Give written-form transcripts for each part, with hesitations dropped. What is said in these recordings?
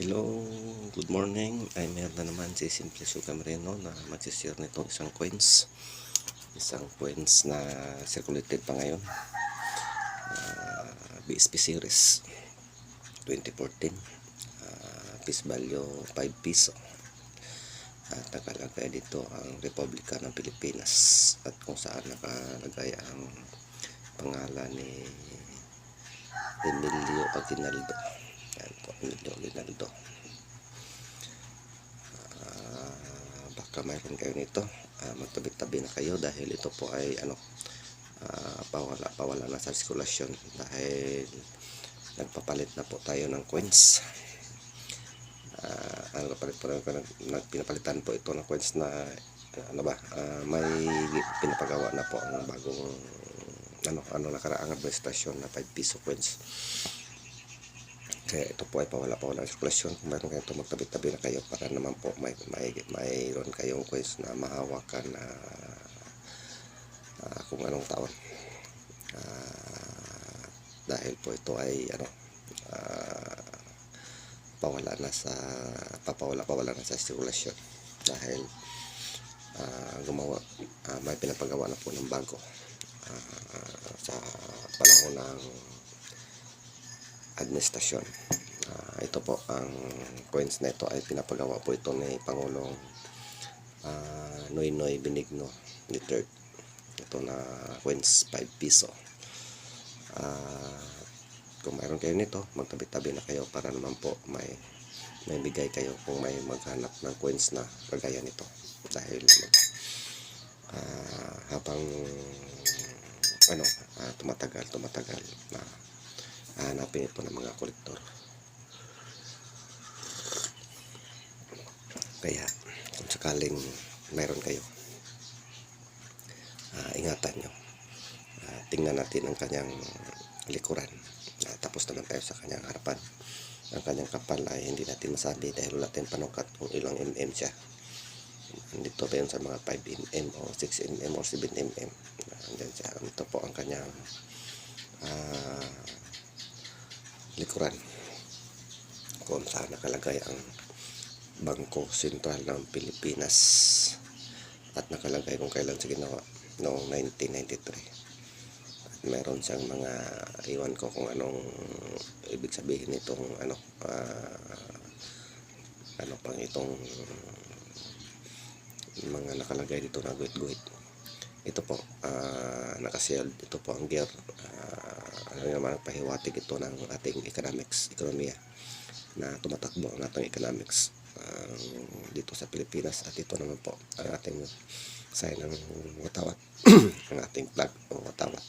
Hello, good morning. Ay meron na naman si Simple Suka Moreno na magsishare nitong isang coins. Isang coins na circulated pa ngayon. BSP series 2014. Piece value 5 piso. At nakalagay dito ang Republika ng Pilipinas at kung saan nakalagay ang pangalan ni Emilio Aguinaldo. Yan po, Emilio Aguinaldo. Baka mayroon kayo nito, magtabi-tabi na kayo dahil ito po ay pawala na sa sirkulasyon dahil nagpapalit na po tayo ng coins. Pinapalitan po ito ng coins na may pinapagawa na po ang bagong nakaraang administrasyon na 5 piso coins. Kaya ito po ay pawala ng sirkulasyon. Kung mayroon kayo ito, magtabi-tabi na kayo para naman po mayroon kayong coins na mahawakan na kung anong taon. Dahil po ito ay pawala na sa sirkulasyon dahil may pinapagawa na po ng bago sa panahon ng administrasyon. Ito po ang coins na ito ay pinapagawa po ito ni Pangulong Noynoy Benigno III. Ito na coins 5 piso. Kung mayroon kayo nito, magtabi-tabi na kayo para naman po may bigay kayo kung may maghanap ng coins na kagaya nito. Dahil habang tumatagal na hanapin ito ng mga kolektor. Kaya kung sakaling mayroon kayo, ingatan nyo. Tingnan natin ang kanyang likuran. Tapos naman tayo sa kanyang harapan. Ang kanyang kapal ay hindi natin masabi dahil wala tayong panukat kung ilang mm siya. Dito ba yun sa mga 5mm o 6mm o 7mm. Andyan siya. Ito po ang kanyang likuran kung saan nakalagay ang Bangko Sentral ng Pilipinas at nakalagay kung kailan siya ginawa noong 1993. Meron siyang mga iwan ko kung anong ibig sabihin nitong pang itong mga nakalagay dito na guhit-guhit. Ito po nakaseld. Ito po ang gear. Naman pahiwatig ito ng ating ekonomiya na tumatakbo ang ating economics dito sa Pilipinas. At ito naman po ang ating sign ng watawat ang ating flag o watawat.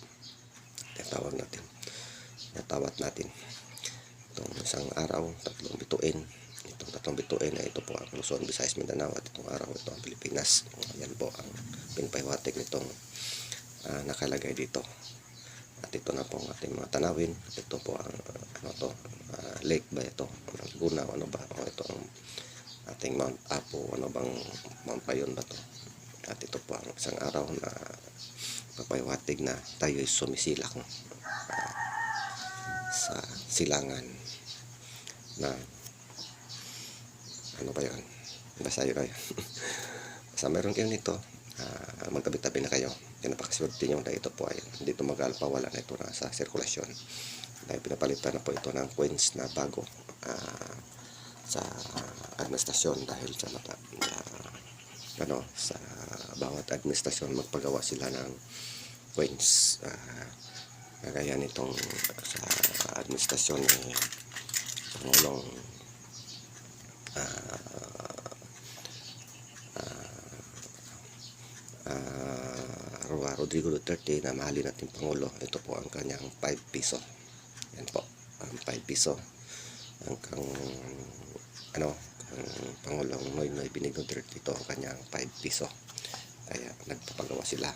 Natawat natin itong isang araw, 3 bituin. Itong 3 bituin ay ito po ang Luzon, Visayas, Mindanao, at itong araw ito ang Pilipinas. Yan po ang pinpahiwatig nitong nakalagay dito. At ito na po ang ating mga tanawin. Ito po ang lake ba ito, Laguna o ito ang ating Mount Apo, Mount Payon ba ito. At ito po ang isang araw na papahiwatig na tayo'y sumisilak sa silangan na basta yun na yun. Basta meron kayo nito, magtabi-tabi na kayo. Napakaswerte nyo dahil ito po ay dito pawala na ito na sa sirkulasyon dahil pinapalitan na po ito ng coins na bago sa administrasyon dahil sa sa bawat administrasyon magpagawa sila ng coins kagaya nitong sa administrasyon ni Pangulong Rodrigo Duterte na mahalin natin Pangulo. Ito po ang kanyang 5 piso. Yan po ang 5 piso ang Pangulong Noynoy Benigno III. Ito ang kanyang 5 piso. Kaya nagpapagawa sila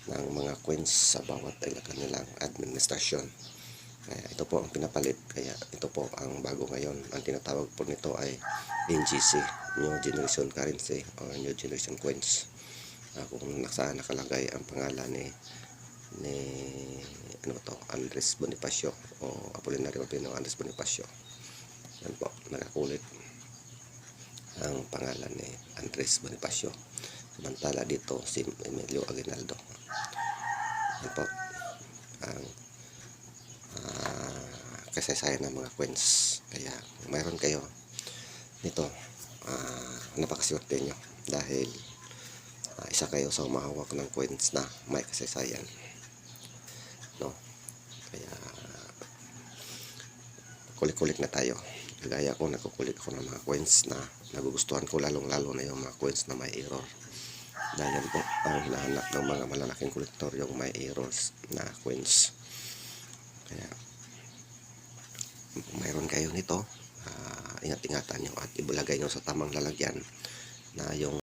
ng mga coins sa bawat kanilang administrasyon. Kaya ito po ang pinapalit. Kaya ito po ang bago ngayon. Ang tinatawag po nito ay NGC, New Generation Currency o New Generation Coins. Kung nasaan nakalagay ang pangalan ni Andres Bonifacio o Apolinario Albino Andres Bonifacio. Yan po, nakakulit. Ang pangalan ni Andres Bonifacio. Samantala dito si Emilio Aguinaldo. Yan po ang kasaysayan ng mga coins. Kaya mayroon kayo nito, napakaswerte nyo dahil isa kayo sa umahawak ng coins na may kasaysayan, no? Kaya kulik-kulik na tayo. Kagaya ko, nagkukulik ako ng mga coins na nagugustuhan ko, lalong-lalo na yung mga coins na may error. Dahil po ang hinahanap ng mga malalaking kolektor yung may errors na coins. Kaya mayroon kayo nito, ingat-ingatan nyo at ibulagay nyo sa tamang lalagyan na yung